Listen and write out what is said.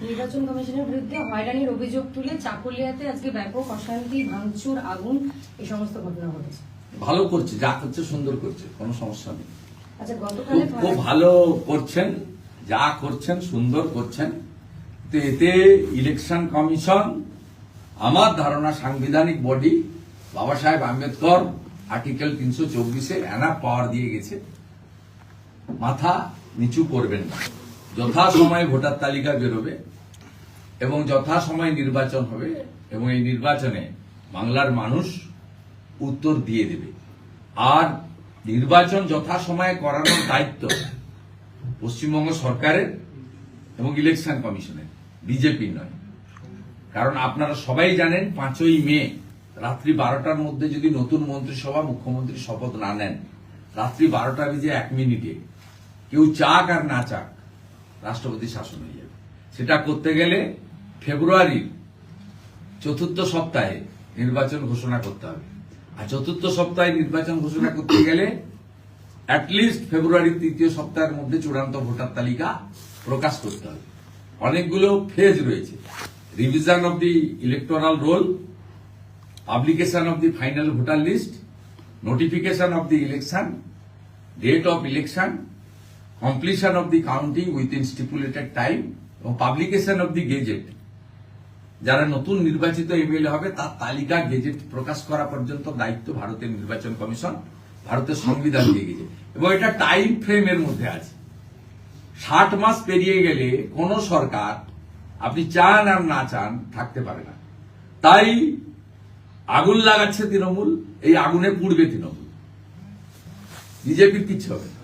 নির্বাচন কমিশনের বিরুদ্ধে হয়রানির অভিযোগ তুলে চাকুলিয়াতে আজকে ব্যাপক অশান্তি, ভাঙচুর, আগুন এই সমস্ত ঘটনা ঘটেছে। ভালো করছে, যা করছে সুন্দর করছে, কোনো সমস্যা নেই। আচ্ছা, গতকালে খুব ভালো করছেন, যা করছেন সুন্দর করছেন। তো এতে ইলেকশন কমিশন আমার ধারণা সাংবিধানিক বডি, বাবা সাহেব আম্বেদকর আর্টিকেল 324-এ এনাফ পাওয়ার দিয়ে গেছে। মাথা নিচু করবেন না, যথাসময়ে ভোটার তালিকা বেরোবে এবং যথাসময়ে নির্বাচন হবে এবং এই নির্বাচনে বাংলার মানুষ উত্তর দিয়ে দেবে। আর নির্বাচন যথাসময়ে করানোর দায়িত্ব পশ্চিমবঙ্গ সরকারের এবং ইলেকশন কমিশনের, বিজেপি নয়। কারণ আপনারা সবাই জানেন 5ই মে রাত্রি 12টার মধ্যে যদি নতুন মন্ত্রিসভা মুখ্যমন্ত্রী শপথ না নেন, রাত্রি 12টা বেজে 1 মিনিটে কেউ চাক আর না চাক রাষ্ট্রপতি শাসন হয়ে যাবে। সেটা করতে গেলে ফেব্রুয়ারির 4র্থ সপ্তাহে নির্বাচন ঘোষণা করতে হবে। আর 4র্থ সপ্তাহে নির্বাচন ঘোষণা করতে গেলে অ্যাটলিস্ট ফেব্রুয়ারির 3য় সপ্তাহের মধ্যে চূড়ান্ত ভোটার তালিকা প্রকাশ করতে হবে। অনেকগুলো ফেজ রয়েছে: revision of the electoral roll, publication of the final voter list, notification of the election, date of election, completion of the counting within stipulated time এবং পাবলিকেশন অব দি গেজেট। যারা নতুন নির্বাচিত MLA হবে তার তালিকা gazette প্রকাশ করা পর্যন্ত দায়িত্ব ভারতের নির্বাচন কমিশন, ভারতের সংবিধান দিয়ে গেছে এবং এটা টাইম ফ্রেমের মধ্যে আছে। 60 মাস পেরিয়ে গেলে কোন সরকার, আপনি চান আর না চান, থাকতে পারে না। তাই আগুন লাগাচ্ছে তৃণমূল, এই আগুনে পুড়বে তৃণমূল, বিজেপির কিচ্ছু হবে না।